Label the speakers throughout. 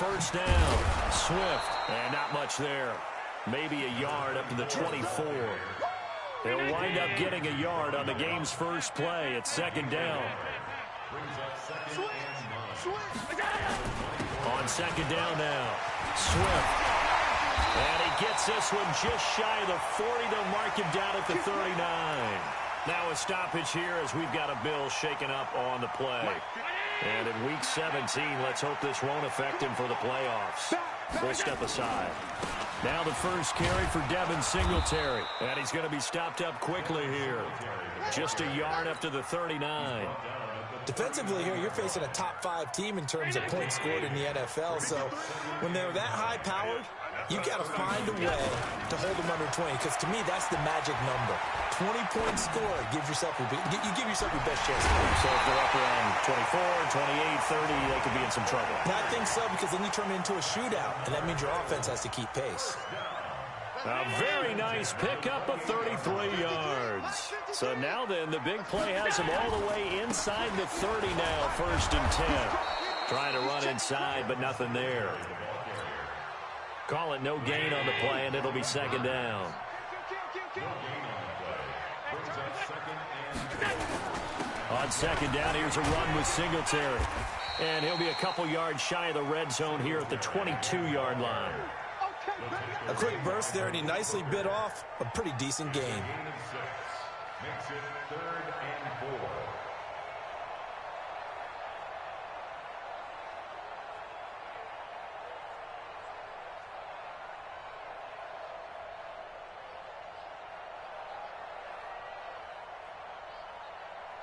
Speaker 1: first down. Swift, and not much there. Maybe a yard up to the 24. They'll wind up getting a yard on the game's first play. It's second down. On second down now, Swift. And he gets this one just shy of the 40. They'll mark him down at the 39. Now a stoppage here as we've got a Bill shaken up on the play. And in Week 17, let's hope this won't affect him for the playoffs. We'll step aside. Now the first carry for Devin Singletary. And he's going to be stopped up quickly here. Just a yard up to the 39.
Speaker 2: Defensively here, you're facing a top-5 team in terms of points scored in the NFL. So when they're that high-powered, you've got to find a way to hold them under 20. Because to me, that's the magic number. 20 points scored gives yourself your best chance.
Speaker 1: So if they're up around 24, 28, 30, they could be in some trouble.
Speaker 2: I think so, because then you turn it into a shootout, and that means your offense has to keep pace.
Speaker 1: A very nice pickup of 33 yards. So now then, the big play has him all the way inside the 30 now, first and 10. Trying to run inside, but nothing there. Call it no gain on the play, and it'll be second down. On second down, here's a run with Singletary. And he'll be a couple yards shy of the red zone here at the 22-yard line.
Speaker 2: A quick burst there, and he nicely bit off a pretty decent gain.
Speaker 3: Makes it 3rd and 4.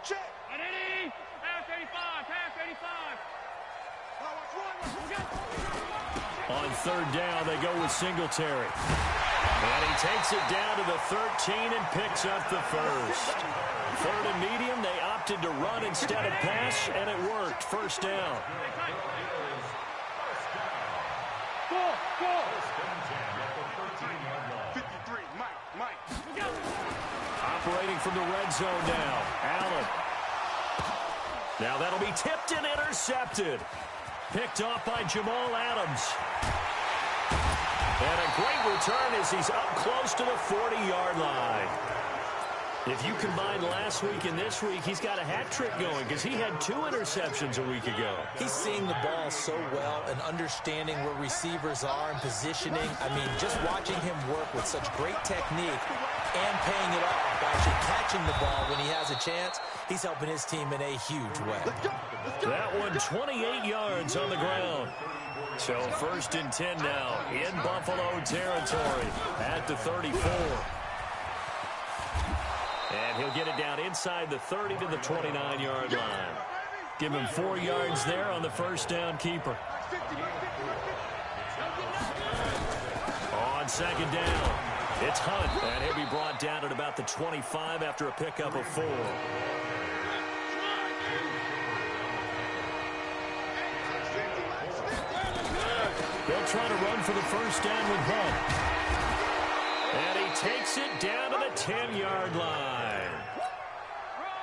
Speaker 4: Check. 180. Pass 35. Pass 35.
Speaker 1: On third down, they go with Singletary. And he takes it down to the 13 and picks up the first. Third and medium, they opted to run instead of pass, and it worked. First down.
Speaker 4: Go.
Speaker 3: 53, Mike.
Speaker 1: Operating from the red zone now. Allen. Now that'll be tipped and intercepted. Picked off by Jamal Adams. And a great return as he's up close to the 40-yard line. If you combine last week and this week, he's got a hat trick going because he had 2 interceptions a week ago.
Speaker 2: He's seeing the ball so well and understanding where receivers are and positioning. I mean, just watching him work with such great technique and paying it off, actually catching the ball when he has a chance, he's helping his team in a huge way.
Speaker 1: That one 28 yards on the ground. So first and 10 now in Buffalo territory at the 34. And he'll get it down inside the 30 to the 29-yard line. Give him 4 yards there on the first down keeper. On second down, it's Hunt. And he'll be brought down at about the 25 after a pickup of 4. They'll try to run for the first down with Hunt. And he takes it down to the 10-yard line.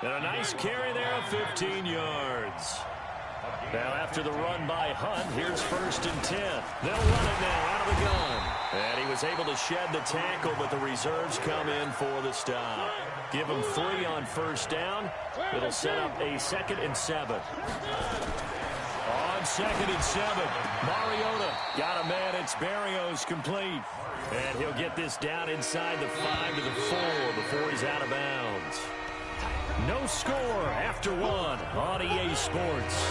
Speaker 1: And a nice carry there of 15 yards. Now after the run by Hunt, here's first and 10. They'll run it now out of the gun. And he was able to shed the tackle, but the reserves come in for the stop. Give him 3 on first down. It'll set up a 2nd and 7. On 2nd and 7, Mariota got a man. It's Berrios complete. And he'll get this down inside the 5 to the 4 before he's out of bounds. No score after 1 on EA Sports.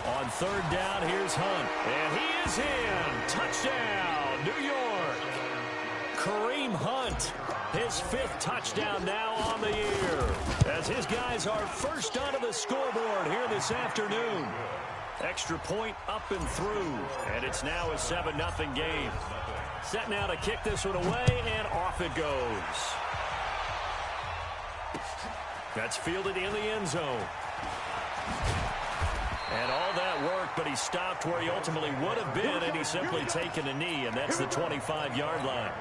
Speaker 1: On third down, here's Hunt. And he is in. Touchdown, New York. Kareem Hunt, his 5th touchdown now on the year. As his guys are first onto the scoreboard here this afternoon. Extra point up and through. And it's now a 7-0 game. Set now to kick this one away, and off it goes. That's fielded in the end zone. And all that work, but he stopped where he ultimately would have been, and he's simply taken a knee, and that's the 25-yard line.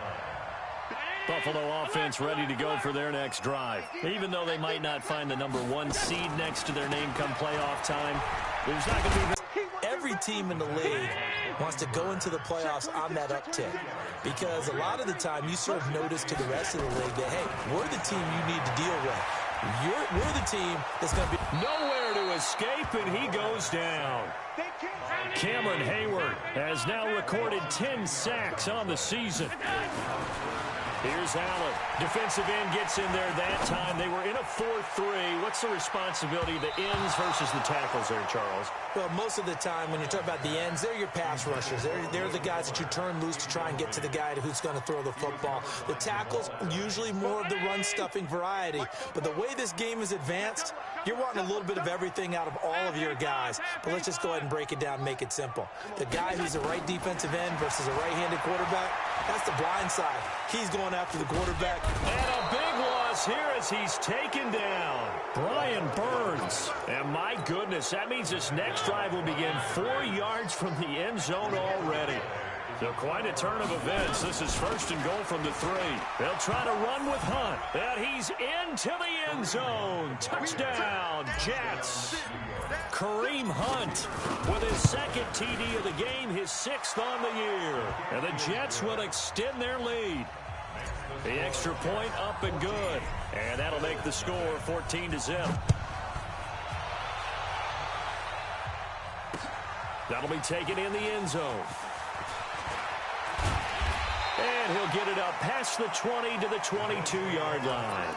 Speaker 1: Buffalo offense ready to go for their next drive. Even though they might not find the #1 seed next to their name come playoff time, there's not going to be...
Speaker 2: Every team in the league wants to go into the playoffs on that uptick, because a lot of the time you sort of notice to the rest of the league that, hey, we're the team you need to deal with. We're the team that's going to be...
Speaker 1: Nowhere to escape, and he goes down. Cameron Hayward has now recorded 10 sacks on the season. Here's Allen. Defensive end gets in there that time. They were in a 4-3. What's the responsibility of the ends versus the tackles there, Charles?
Speaker 2: Well, most of the time when you talk about the ends, they're your pass rushers. They're the guys that you turn loose to try and get to the guy who's going to throw the football. The tackles, usually more of the run-stuffing variety. But the way this game is advanced, you're wanting a little bit of everything out of all of your guys. But let's just go ahead and break it down and make it simple. The guy who's a right defensive end versus a right-handed quarterback, that's the blind side. He's going after the quarterback.
Speaker 1: And a big loss here as he's taken down. Brian Burns. And my goodness, that means this next drive will begin 4 yards from the end zone already. So quite a turn of events. This is 1st and goal from the 3. They'll try to run with Hunt. And he's into the end zone. Touchdown, Jets. Kareem Hunt with his 2nd TD of the game, his 6th on the year. And the Jets will extend their lead. The extra point up and good. And that'll make the score 14-0. That'll be taken in the end zone. And he'll get it up past the 20 to the 22-yard line.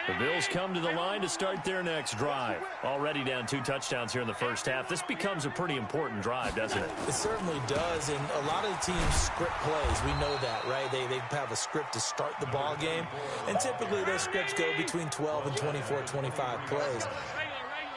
Speaker 1: The Bills come to the line to start their next drive. Already down 2 touchdowns here in the first half. This becomes a pretty important drive, doesn't it?
Speaker 2: It certainly does, and a lot of the teams script plays. We know that, right? They have a script to start the ball game, and typically those scripts go between 12 and 24, 25 plays.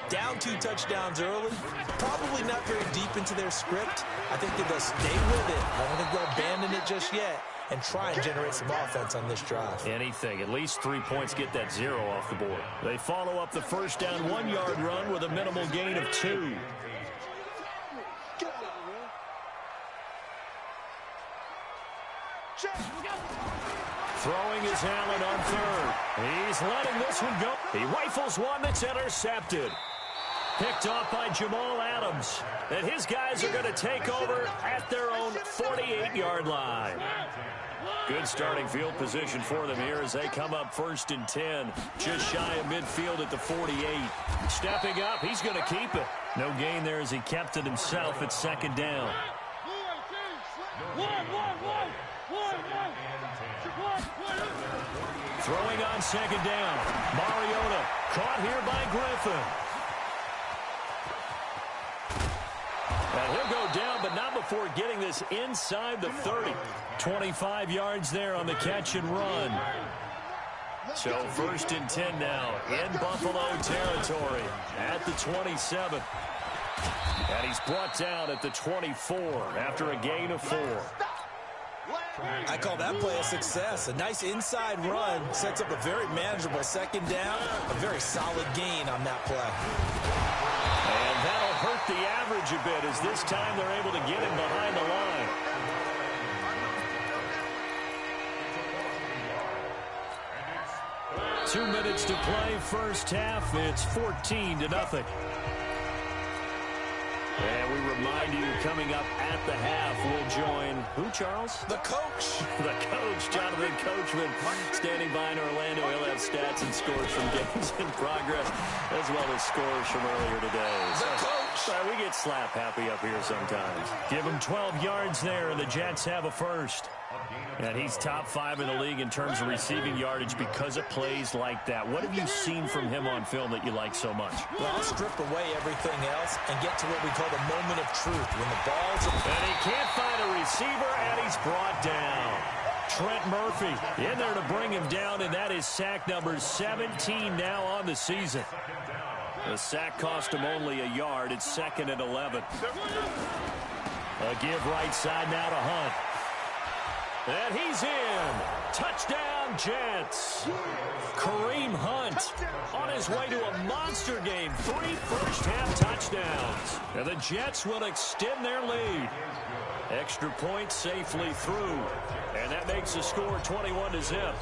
Speaker 2: Down 2 touchdowns early, probably not very deep into their script. I think that they'll stay with it. I don't think they'll abandon it just yet and try and generate some offense on this drive.
Speaker 1: Anything. At least 3 points, get that 0 off the board. They follow up the first down 1-yard run with a minimal gain of 2. Throwing is Allen on 3rd. He's letting this one go. He rifles one that's intercepted. Picked off by Jamal Adams. And his guys are going to take over at their own 48-yard line. Good starting field position for them here as they come up 1st and 10. Just shy of midfield at the 48. Stepping up, he's going to keep it. No gain there as he kept it himself at 2nd down. Throwing on 2nd down. Mariota caught here by Griffin. And he'll go down, but not before getting this inside the 30. 25 yards there on the catch and run. So 1st and 10 now in Buffalo territory at the 27. And he's brought down at the 24 after a gain of 4.
Speaker 2: I call that play a success. A nice inside run sets up a very manageable 2nd down. A very solid gain on that play.
Speaker 1: And that'll hurt the average a bit as this time they're able to get him behind the line. Two minutes to play, first half. It's 14-0. And we remind you, coming up at the half, we'll join who, Charles?
Speaker 2: The coach.
Speaker 1: The coach, Jonathan Coachman, standing by in Orlando. He'll have stats and scores from games in progress, as well as scores from earlier today.
Speaker 2: The coach.
Speaker 1: We get slap happy up here sometimes. Give him 12 yards there, and the Jets have a first. And he's top 5 in the league in terms of receiving yardage because of plays like that. What have you seen from him on film that you like so much?
Speaker 2: Well, I'll strip away everything else and get to what we call the moment of truth. When the ball's...
Speaker 1: And he can't find a receiver, and he's brought down. Trent Murphy in there to bring him down, and that is sack number 17 now on the season. The sack cost him only a yard. It's 2nd and 11. A give right side now to Hunt. And he's in. Touchdown, Jets. Kareem Hunt on his way to a monster game. 3 first-half touchdowns. And the Jets will extend their lead. Extra point safely through. And that makes the score 21-0.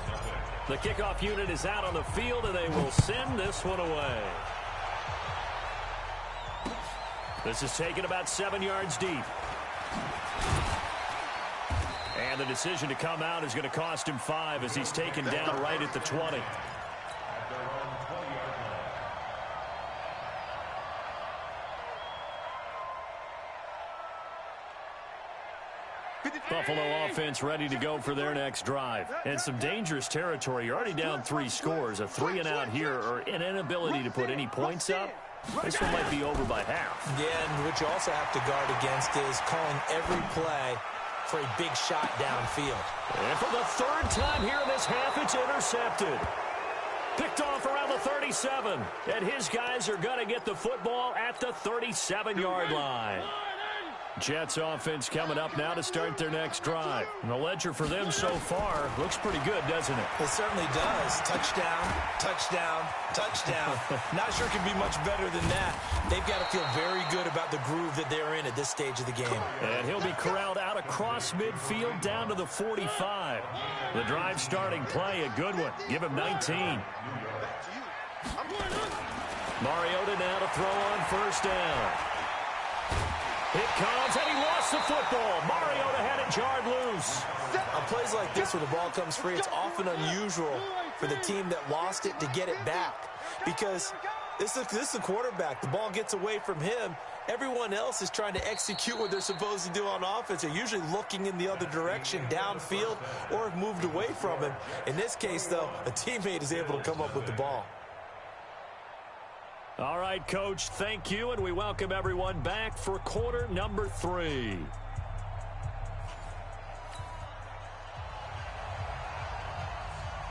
Speaker 1: The kickoff unit is out on the field, and they will send this one away. This is taken about 7 yards deep. And the decision to come out is going to cost him 5 as he's taken down right at the 20. Buffalo offense ready to go for their next drive. And some dangerous territory. You're already down 3 scores. A 3-and-out here or an inability to put any points up. This one might be over by half.
Speaker 2: Yeah, and what you also have to guard against is calling every play for a big shot downfield.
Speaker 1: And for the 3rd time here in this half, it's intercepted. Picked off around the 37. And his guys are going to get the football at the 37-yard line. Jets offense coming up now to start their next drive. And the ledger for them so far looks pretty good, doesn't it?
Speaker 2: It certainly does. Touchdown, touchdown, touchdown. Not sure it can be much better than that. They've got to feel very good about the groove that they're in at this stage of the game.
Speaker 1: And he'll be corralled out across midfield down to the 45. The drive starting play, a good one. Give him 19. Mariota now to throw on 1st down. It comes, and he lost the football. Mariota had it jarred loose.
Speaker 2: On plays like this where the ball comes free, it's often unusual for the team that lost it to get it back. Because this is the quarterback. The ball gets away from him. Everyone else is trying to execute what they're supposed to do on offense. They're usually looking in the other direction, downfield, or have moved away from him. In this case, though, a teammate is able to come up with the ball.
Speaker 1: All right, Coach, thank you, and we welcome everyone back for quarter number 3.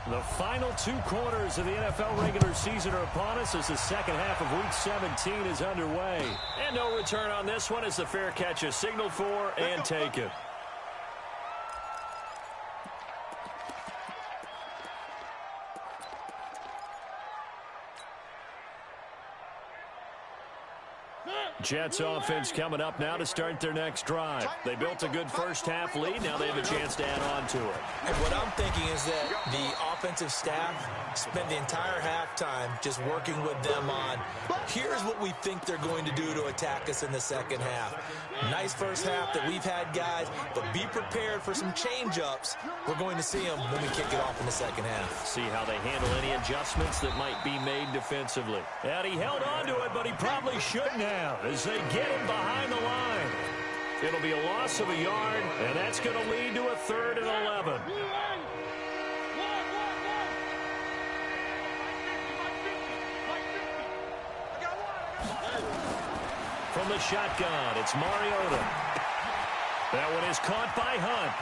Speaker 1: The final 2 quarters of the NFL regular season are upon us as the second half of Week 17 is underway. And no return on this one as the fair catch is signaled for and taken. Jets offense coming up now to start their next drive. They built a good first half lead. Now they have a chance to add on to it.
Speaker 2: And what I'm thinking is that the offensive staff spent the entire halftime just working with them on, here's what we think they're going to do to attack us in the second half. Nice first half that we've had, guys, but be prepared for some change-ups. We're going to see them when we kick it off in the second half.
Speaker 1: See how they handle any adjustments that might be made defensively. And he held on to it, but he probably shouldn't have as they get him behind the line. It'll be a loss of a yard, and that's going to lead to a 3rd and 11. From the shotgun, it's Mariota. That one is caught by Hunt.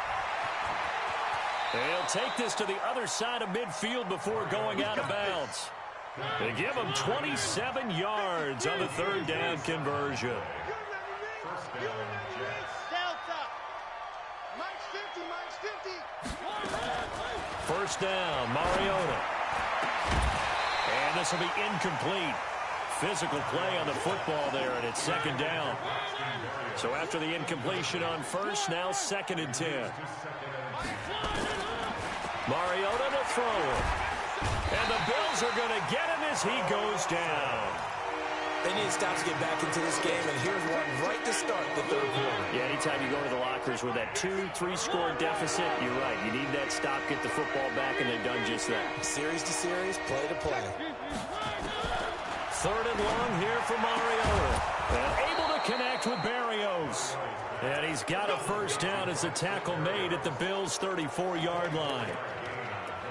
Speaker 1: He'll take this to the other side of midfield before going out of bounds. They give him 27 yards on the 3rd down conversion. First down, Mariota. And this will be incomplete. Physical play on the football there, and it's 2nd down. So after the incompletion on 1st, now 2nd and 10. Mariota to throw. And the Bills are going to get him as he goes down.
Speaker 2: They need to stop to get back into this game, and here's one right to start the 3rd quarter.
Speaker 1: Yeah, anytime you go to the lockers with that 2-3 score deficit, you're right. You need that stop, get the football back, and they've done just that.
Speaker 2: Series to series, play to play.
Speaker 1: 3rd and long here for Mariota. And able to connect with Berrios. And he's got a 1st down as the tackle made at the Bills' 34-yard line.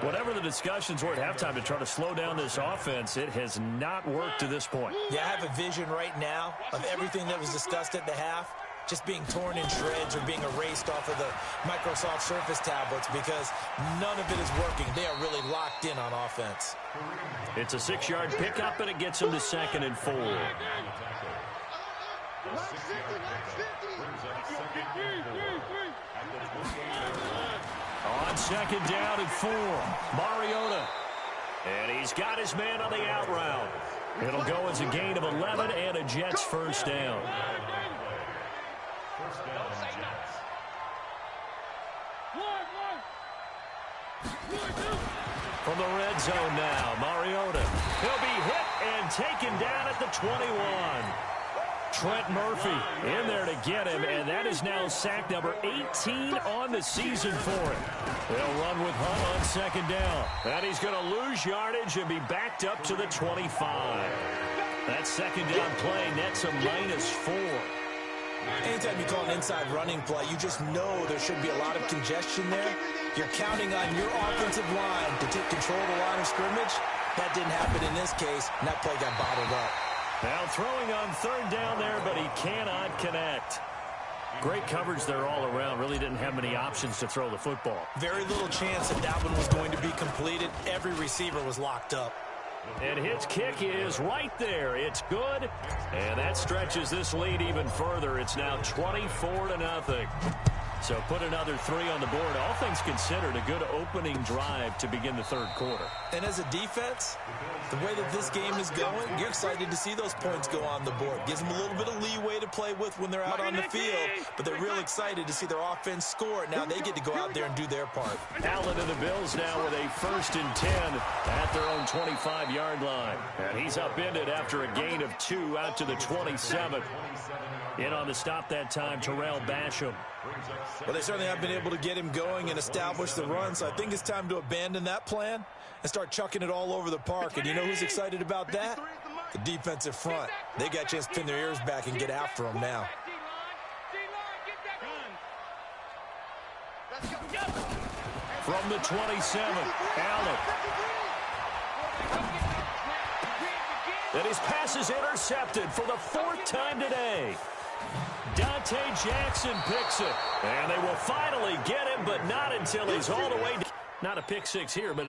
Speaker 1: Whatever the discussions were at halftime to try to slow down this offense, it has not worked to this point.
Speaker 2: Yeah, I have a vision right now of everything that was discussed at the half just being torn in shreds or being erased off of the Microsoft Surface tablets because none of it is working. They are really locked in on offense.
Speaker 1: It's a 6-yard pickup, and it gets them to 2nd and 4. On 2nd down and 4, Mariota. And he's got his man on the out route. It'll go as a gain of 11 and a Jets 1st down. From the red zone now, Mariota. He'll be hit and taken down at the 21. Trent Murphy in there to get him, and that is now sack number 18 on the season for him. They'll run with Hunt on second down. And he's going to lose yardage and be backed up to the 25. That second down play nets a -4.
Speaker 2: Anytime you call an inside running play, you just know there should be a lot of congestion there. You're counting on your offensive line to take control of the line of scrimmage. That didn't happen in this case, and that play got bottled up.
Speaker 1: Now throwing on third down there, but he cannot connect. Great coverage there all around. Really didn't have many options to throw the football.
Speaker 2: Very little chance that one was going to be completed. Every receiver was locked up.
Speaker 1: And his kick is right there. It's good. And that stretches this lead even further. It's now 24-0. So put another 3 on the board. All things considered, a good opening drive to begin the third quarter.
Speaker 2: And as a defense, the way that this game is going, you're excited to see those points go on the board. Gives them a little bit of leeway to play with when they're out on the field, but they're real excited to see their offense score. Now they get to go out there and do their part.
Speaker 1: Allen and the Bills now with a 1st and 10 at their own 25-yard line. And he's upended after a gain of 2 out to the 27. In on the stop that time, Terrell Basham.
Speaker 2: Well, they certainly have been able to get him going and establish the run, so I think it's time to abandon that plan and start chucking it all over the park. And you know who's excited about that? The defensive front. They got a chance to pin their ears back and get after him now.
Speaker 1: From the 27, Allen. And his pass is intercepted for the 4th time today. Dante Jackson picks it. And they will finally get him, but not until he's all the way down. Not a pick six here, but